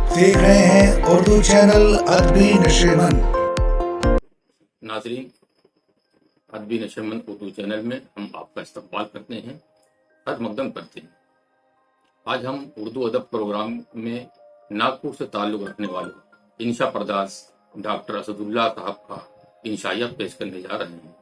देख रहे हैं उर्दू चैनल अदबी नशेमन। नाजरीन, अदबी नशेमन उर्दू चैनल में हम आपका इस्तकबाल करते हैं, खैर मकदम करते हैं। आज हम उर्दू अदब प्रोग्राम में नागपुर से ताल्लुक़ रखने वाले इंशा पर्दास डॉक्टर असदुल्ला साहब का इंशाइया पेश करने जा रहे हैं।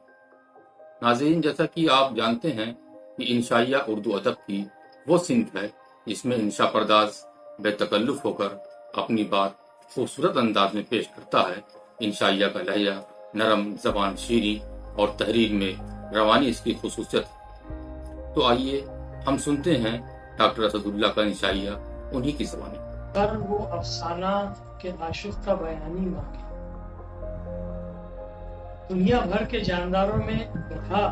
नाज़रीन, जैसा कि आप जानते हैं कि इंशाइया उर्दू अदब की वो सिंफ है जिसमें इंशा पर्दास बेतकल्लुफ़ होकर अपनी बात खूबसूरत अंदाज में पेश करता है। इंशाइया का लहजा नरम, ज़बान शीरी और तहरीर में रवानी इसकी खुसूसियत है। तो आइए हम सुनते हैं डॉक्टर असदुल्ला का इंशाइया उन्हीं की ज़बानी। पर वो अफसाना के आशिक का बयानी मांगे। दुनिया भर के जानदारों में गधा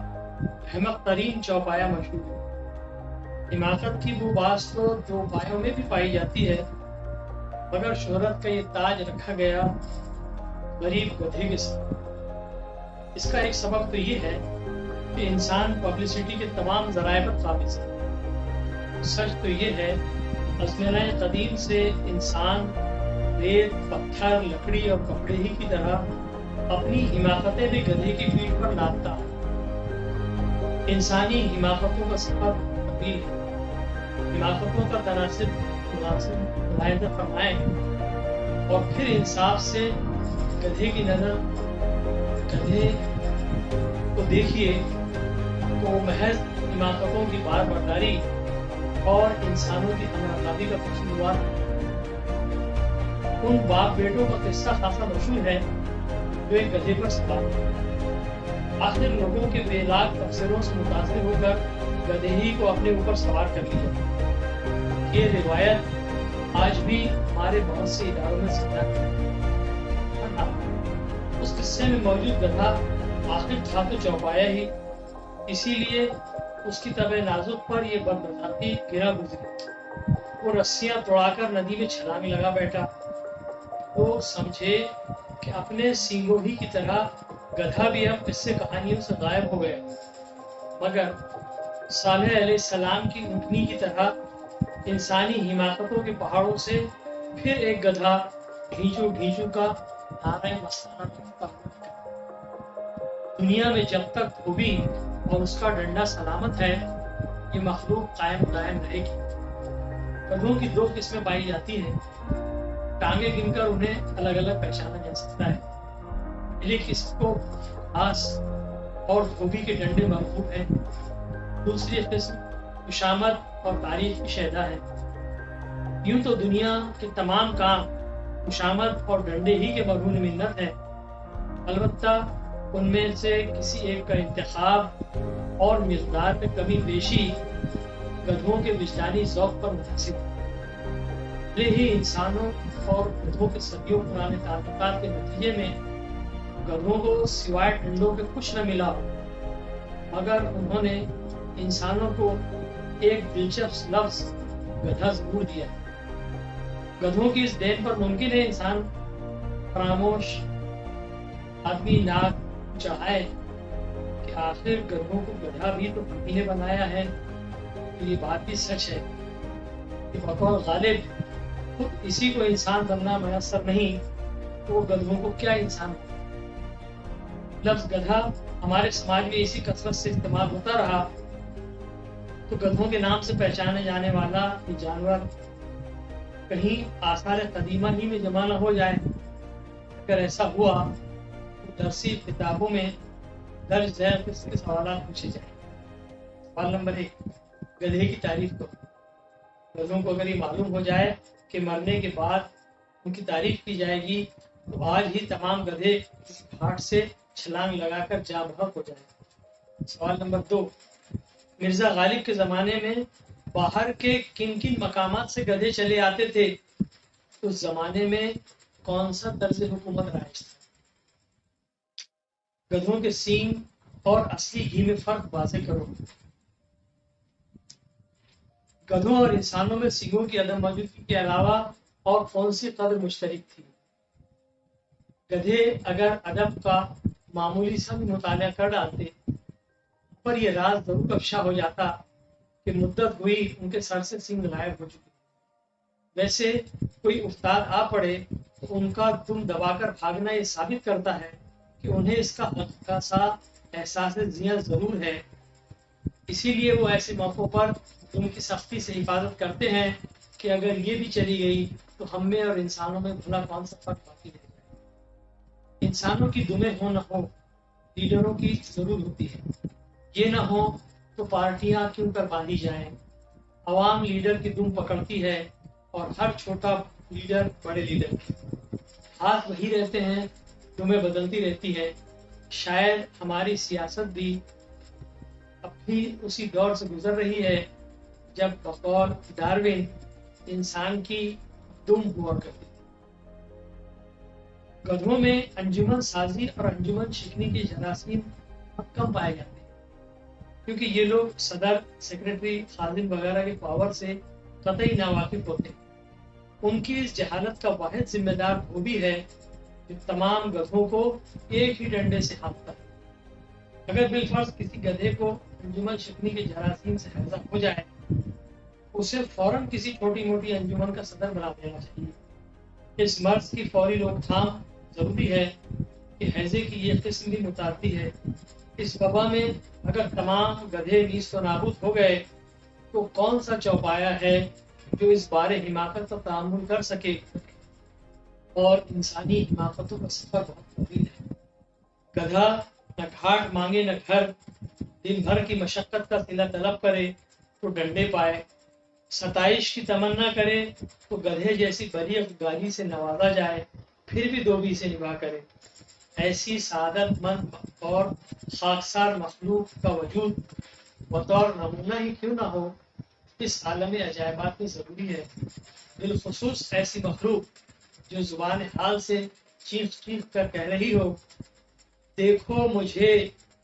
अहमक तरीन चौपाया मशहूर है। हिमाकत की वो बात तो दो पायों में भी पाई जाती है, मगर शोहरत का ये ताज रखा गया गरीब गधे के साथ। इसका एक सबब तो ये है कि इंसान पब्लिसिटी के तमाम ज़राए पर काबिज है। सच तो ये है, अज़्मानाए कदीम से इंसान रेत, पत्थर, लकड़ी और कपड़े ही की तरह अपनी हिमाकतें भी गधे की पीठ पर लादता है। इंसानी हिमाकतों का सफर तवील है। हिमाकतों का तनासिब मुलाहिजा फरमाएं और फिर इंसाफ से गधे की नजर गधे को देखिए तो महज हिमाकतों की बार बर्दारी और इंसानों की हमदर्दी का कसूरवार। उन बाप बेटों का किस्सा खासा मशहूर है जो एक गधे पर सवार थे। आखिर लोगों के बेलाग तबसरों से मुतासिर होकर गधे ही को अपने ऊपर सवार कर लिया। ये रिवायत आज भी हमारे बहुत से इदारों में जिंदा है। उस किस्से में मौजूद गधा आखिर था तो चौपाया ही, इसीलिए उसकी तबे नाजुक पर यह बदबख्ती गिरा गुजरी। वो रस्सियां तोड़ाकर नदी में छलांग लगा बैठा। वो समझे कि अपने सींगों ही की तरह गधा भी अब किस्से कहानियों से गायब हो गया, मगर सालेह अलैहिस्सलाम की ऊँटनी की तरह इंसानी हिमाकतों के पहाड़ों से फिर एक गधा ढींचू ढींचू का नारे मस्ताना टूटता। दुनिया में जब तक खूबी और उसका डंडा सलामत है, ये मखलूक कायम रहेगी। गधों की दो किस्में पाई जाती हैं। टांगे गिनकर उन्हें अलग अलग पहचाना जा सकता है। एक किस्म को घास और धोबी के डंडे मरबूط हैं। दूसरी किस्म खुशामद और तारीफ की शहदा है। यूं तो दुनिया के तमाम काम खुशामद और डंडे ही के मरहून मिन्नत है, अलबत्ता उनमें से किसी एक का इंतखाब और मिक़दार में कमी बेशी गधों के विजदानी ज़ौक़ पर मुनहसिर है। भले ही इंसानों और गधों के सदियों पुराने ताल्लुकात के नतीजे में गधों को सिवाय डंडों के कुछ न मिला, मगर उन्होंने इंसानों को एक दिलचस्प लफ्ज़ गधा जरूर दिया। गधों की इस देन पर मुमकिन है इंसान फरामोश आदमी नाक चाहे कि आखिर गधों को गधा भी तो हम ही ने बनाया है। तो ये बात भी सच है कि बतौर गालिब खुद इसी को इंसान बनना मैसर नहीं, तो वो गधों को क्या इंसान बना। लफ्ज़ गधा हमारे समाज में इसी कसरत से इस्तेमाल होता रहा, तो गधों के नाम से पहचाने जाने वाला ये जानवर कहीं आसार कदीमा ही में जमा न हो जाए। अगर ऐसा हुआ तो दरसी किताबों में दर्ज झैल किसके सवाल पूछे जाए। सवाल नंबर 1, गधे की तारीफ करो। गधों को अगर ये मालूम हो जाए कि मरने के बाद उनकी तारीफ की जाएगी, तो आज ही तमाम गधे इस घाट से छलांग लगाकर जा बहक हो जाए। सवाल नंबर 2, मिर्जा गालिब के ज़माने में बाहर के किन किन मकामात से गधे चले आते थे? उस ज़माने में कौन सा तर्ज हुकूमत राइज था? गधों के सींग और असली घी में फर्क वाज़ेह करो। गधों और इंसानों में सींगों की अदम मौजूदगी के अलावा और कौन सी कदर मुश्तरक थी? गधे अगर अदब का मामूली सा भी मुताला कर डालते, पर यह राज जरूर अफशा हो जाता कि मुद्दत हुई उनके सर से सींग गायब हो चुके। वैसे कोई उस्ताद आ पड़े तो उनका दुम दबाकर भागना ये साबित करता है कि उन्हें इसका हल्का सा एहसास जिया जरूर है। इसीलिए वो ऐसे मौक़ों पर दुम की सख्ती से हिफाजत करते हैं कि अगर ये भी चली गई तो हम में और इंसानों में भला कौन सा फर्क बाकी रह जाए। इंसानों की दुमें हो न हो, लीडरों की जरूर होती है। ये न हो तो पार्टियां क्यों कर बांधी जाएं। अवाम लीडर की दुम पकड़ती है और हर छोटा लीडर बड़े लीडर की। हाथ वही रहते हैं, दुमें बदलती रहती है। शायद हमारी सियासत भी अब भी उसी दौर से गुजर रही है जब बतौर डार्विन इंसान की दुम हुआ करती। गधों में अंजुमन साजी और अंजुमन शिकनी के जरासीम अब कम पाए जाते हैं, क्योंकि ये लोग सदर, सेक्रेटरी, खादिम वगैरह के पावर से कतई नावाकिफ होते हैं। उनकी इस जहालत का वाहिद जिम्मेदार वो भी है जो तमाम गधों को एक ही डंडे से हाँकता है। अगर बिलफर्ज किसी गधे को अंजुमन शिकनी के जरासीम से हैजा हो जाए, उसे फौरन किसी छोटी मोटी अंजुमन का सदर बना देना चाहिए। इस मर्ज की फौरी रोकथाम जरूरी है कि हैजे की ये किस्म भी मुतादी है। इस वबा में अगर तमाम गधे नीस्तो नाबूद हो गए तो कौन सा चौपाया है जो इस बारे हिमाकत का तहम्मुल कर सके। और इंसानी हिमाकतों का सफर बहुत तवील है। गधा न घाट मांगे न घर, दिन भर की मशक्कत का सिला तलब करे तो डंडे पाए, सताइश की तमन्ना करे तो गधे जैसी बड़ी गाली से नवाजा जाए, फिर भी दोबी से निभा करे। ऐसी सादतमंद और खाकसार मखलूक का वजूद बतौर नमूना ही क्यों ना हो, इस आलम अजायबात में जरूरी है। बिलखुसूस ऐसी मखलूक जो जुबान हाल से चीख चीख कर कह रही हो, देखो मुझे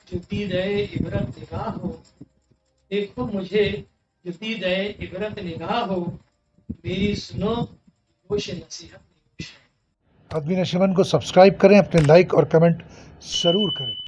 जो दीदे इबरत निगाह हो, देखो मुझे जो दीदे इबरत निगाह हो, मेरी सुनो होश नसीहत। अदबी नशेमन को सब्सक्राइब करें, अपने लाइक और कमेंट ज़रूर करें।